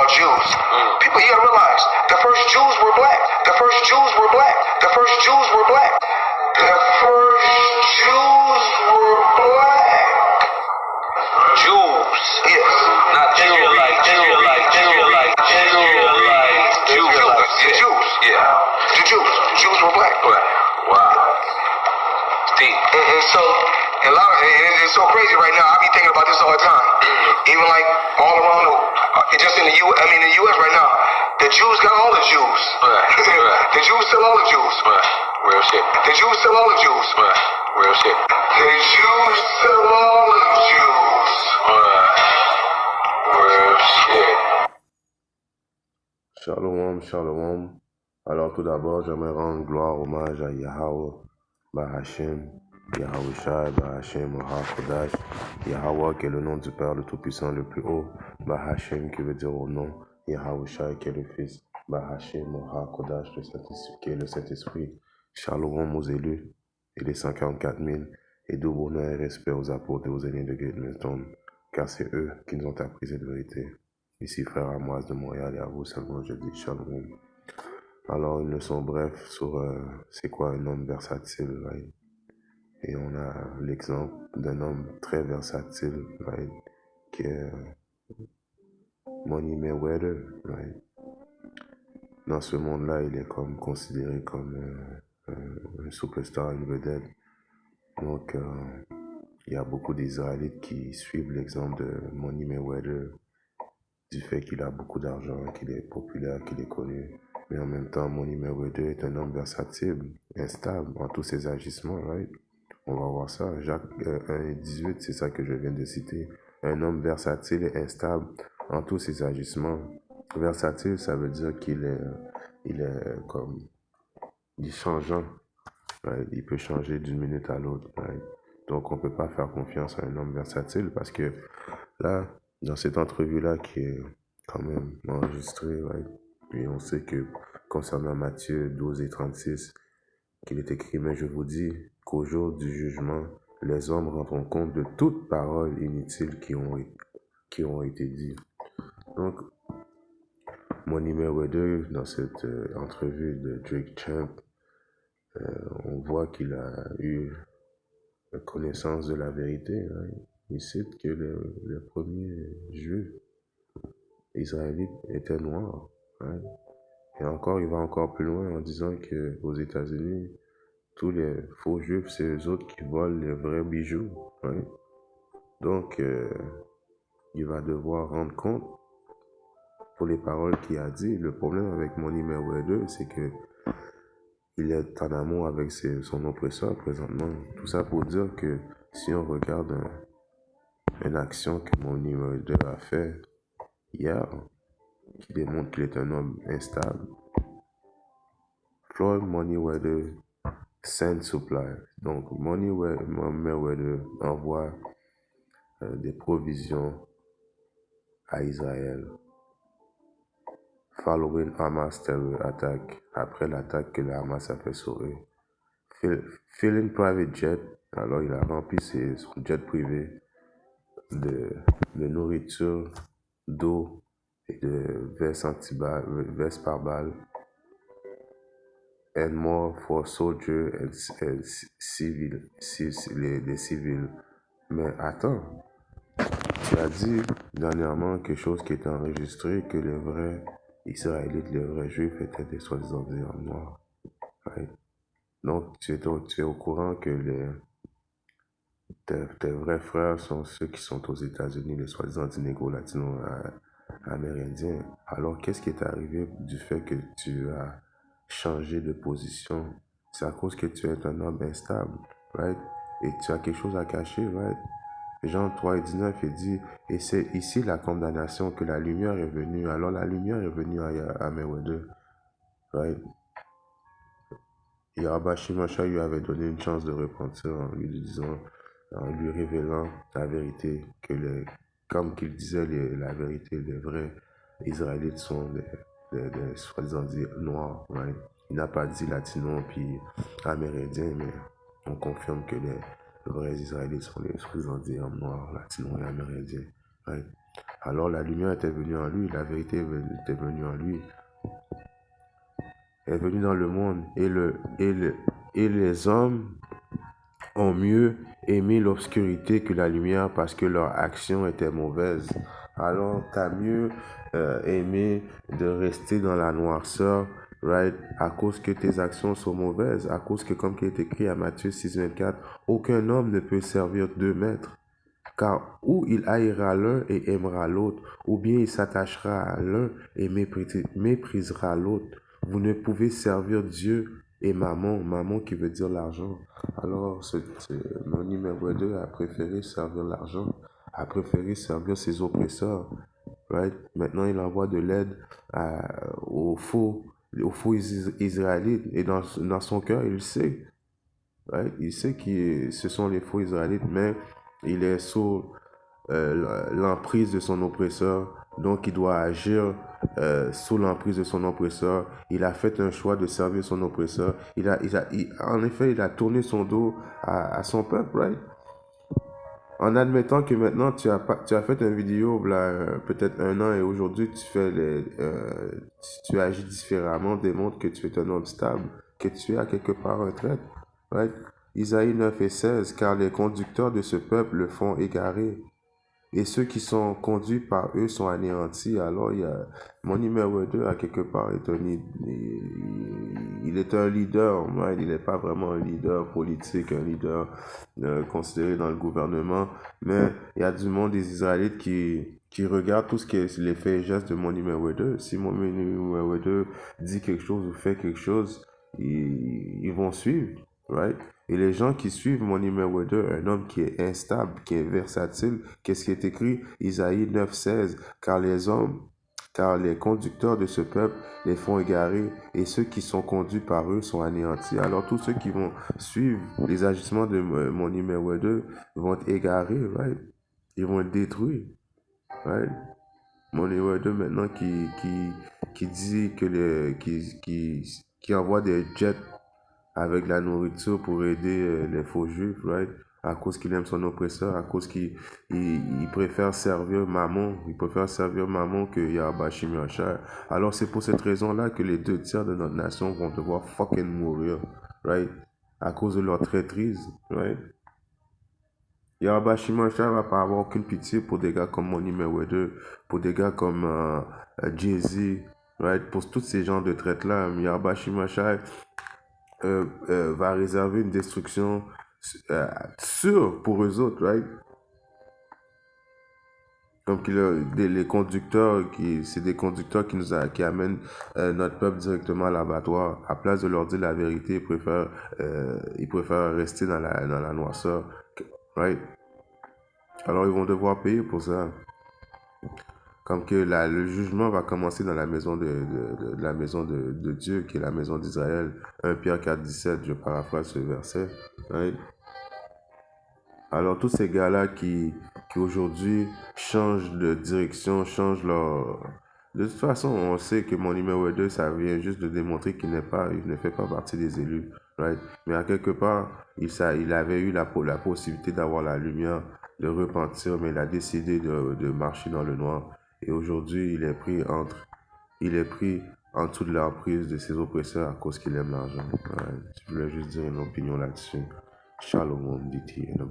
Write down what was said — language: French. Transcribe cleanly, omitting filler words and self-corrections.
called Jews. People, you gotta realize, the first Jews were black. The first Jews were black. The first Jews were black. The first Jews were black. Jews. Yes. Not Israelite. Jews. The Jews. Yeah. The Jews. Jews were black. Black. Wow. Deep. And so, a lot of, and it's so crazy right now. I be thinking about this all the time. Even like all around just in the U.S. right now, the Jews got all the Jews. Right. The Jews still all the Jews. Right. Real shit. The Jews still all the Jews. Right. Real shit. The Jews still all the Jews. Right. Real shit. Shalom, shalom. Alors tout d'abord, j'aimerais rendre gloire, hommage à Yahweh, Bahashem, Yahweh Shai, Bahashem, Kodash, Yahweh qui est le nom du Père le Tout-Puissant le plus haut, Bahashem qui veut dire au nom, Yahweh Shai qui est le Fils, Bahashem, Kodash qui est le Saint-Esprit, Shalom aux élus et les 144 000, et doux bonheur et respect aux apôtres et aux aînés de Great Millstone, car c'est eux qui nous ont appris cette vérité. Ici, frère Amoise de Montréal, et à vous seulement je dis Shalom. Alors, une leçon brève sur c'est quoi un homme versatile, right? Et on a l'exemple d'un homme très versatile, right? Qui est Money Mayweather, right? Dans ce monde-là, il est comme considéré comme un superstar, une vedette. Donc, il y a beaucoup d'Israélites qui suivent l'exemple de Money Mayweather, du fait qu'il a beaucoup d'argent, qu'il est populaire, qu'il est connu. Mais en même temps, Money Mayweather est un homme versatile, instable en tous ses agissements, right? On va voir ça. Jacques 1:18, c'est ça que je viens de citer. Un homme versatile et instable en tous ses agissements. Versatile, ça veut dire qu'il est comme, il est changeant, right? Il peut changer d'une minute à l'autre, right? Donc, on peut pas faire confiance à un homme versatile parce que là, dans cette entrevue-là qui est quand même enregistrée, right? Et on sait que concernant Matthieu 12:36, qu'il est écrit, mais je vous dis qu'au jour du jugement, les hommes rendront compte de toutes paroles inutiles qui ont été dites. Donc, Money Mayweather, dans cette entrevue de Drake Champ, on voit qu'il a eu connaissance de la vérité. Right? Il cite que le premier juif israélite était noir. Right? Et encore, il va encore plus loin en disant qu'aux États-Unis, tous les faux juifs, c'est eux autres qui volent les vrais bijoux. Right? Donc, il va devoir rendre compte pour les paroles qu'il a dit. Le problème avec Money Mayweather, c'est que il est en amour avec son oppresseur présentement. Tout ça pour dire que si on regarde une action que Money Mayweather a fait hier, qui démontre qu'il est un homme instable. Floyd Mayweather send supply. Donc, Money Mayweather envoie des provisions à Israël. Following Hamas terror attack, après l'attaque que le Hamas a fait sur eux. Feeling private jet, alors il a rempli son jet privé de nourriture, d'eau, et de vestes par balle, and more for soldiers and les civils. Mais attends, tu as dit dernièrement quelque chose qui était enregistré, que les vrais Israélites, les vrais Juifs étaient des soi-disant hommes noirs. Right? Donc tu es au courant que tes vrais frères sont ceux qui sont aux États-Unis, les soi-disant latino-amérindiens. Alors, qu'est-ce qui est arrivé du fait que tu as changé de position? C'est à cause que tu es un homme instable, right? Et tu as quelque chose à cacher, right? Jean 3:19, il dit, et c'est ici la condamnation que la lumière est venue. Alors, la lumière est venue à Mayweather, right? Yahweh Shai lui avait donné une chance de repentir en lui disant, en lui révélant la vérité, comme qu'il disait, la vérité, les vrais Israélites sont des soi-disant noirs. Right? Il n'a pas dit latino puis amérindien, mais on confirme que les vrais Israélites sont les soi-disant hommes noirs, latinos et amérindiens. Right? Alors la lumière était venue en lui, la vérité était venue en lui, est venue dans le monde. Et les hommes ont mieux aimé l'obscurité que la lumière parce que leur action était mauvaise. Alors, t'as mieux aimé de rester dans la noirceur, right? À cause que tes actions sont mauvaises, à cause que, comme il est écrit à Matthieu 6,24, aucun homme ne peut servir 2 maîtres. Car ou il haïra l'un et aimera l'autre, ou bien il s'attachera à l'un et méprisera l'autre. Vous ne pouvez servir Dieu et maman qui veut dire l'argent. Alors, mon numéro 2 a préféré servir l'argent, a préféré servir ses oppresseurs. Right? Maintenant, il envoie de l'aide aux faux Israélites. Et dans son cœur, il sait. Right? Il sait que ce sont les faux Israélites, mais il est sous l'emprise de son oppresseur. Donc, il doit agir sous l'emprise de son oppresseur. Il a fait un choix de servir son oppresseur. En effet, il a tourné son dos à son peuple, right? En admettant que maintenant, tu as fait une vidéo, là, peut-être 1 an, et aujourd'hui, tu agis différemment, démontre que tu es un homme stable, que tu es à quelque part un traître, right? Isaïe 9:16, car les conducteurs de ce peuple le font égarer, et ceux qui sont conduits par eux sont anéantis. Alors, mon numéro 2, à quelque part, il est un leader, right? Il n'est pas vraiment un leader politique, un leader considéré dans le gouvernement, mais il y a du monde des Israélites qui regardent tout ce qui est les faits et gestes de mon numéro 2. Si mon numéro 2 dit quelque chose ou fait quelque chose, ils vont suivre, right? Et les gens qui suivent mon numéro 2, un homme qui est instable, qui est versatile, qu'est-ce qui est écrit? Isaïe 9:16, car les conducteurs de ce peuple les font égarer, et ceux qui sont conduits par eux sont anéantis. Alors tous ceux qui vont suivre les agissements de mon numéro 2 vont être égarés, right? Ils vont être détruits, right? Mon numéro 2 maintenant qui dit que qui envoie des jets avec la nourriture pour aider les faux juifs, right? À cause qu'il aime son oppresseur, à cause qu'il préfère servir maman, que Yahweh Shim Yashar. Alors c'est pour cette raison-là que les 2 tiers de notre nation vont devoir fucking mourir, right? À cause de leur traîtrise, right? Yahweh Shim Yashar va pas avoir aucune pitié pour des gars comme mon numéro 2, pour des gars comme Jay-Z, right? Pour tous ces gens de traite-là, Yahweh Shim Yashar va réserver une destruction sûre pour eux autres, right? Comme les conducteurs, c'est des conducteurs qui amènent notre peuple directement à l'abattoir. À place de leur dire la vérité, ils préfèrent rester dans la noirceur, right? Alors ils vont devoir payer pour ça. Comme que le jugement va commencer dans la maison de Dieu, qui est la maison d'Israël. 1 Pierre 4:17, je paraphrase ce verset. Right? Alors tous ces gars-là qui aujourd'hui changent de direction, changent leur... De toute façon, on sait que mon numéro 2, ça vient juste de démontrer qu'il ne fait pas partie des élus. Right? Mais à quelque part, il avait eu la possibilité d'avoir la lumière, de repentir, mais il a décidé de marcher dans le noir. Et aujourd'hui, il est pris en dessous de l'emprise de ses oppresseurs à cause qu'il aime l'argent. Right? Je voulais juste dire une opinion là-dessus. Shalom, dit-il, et ne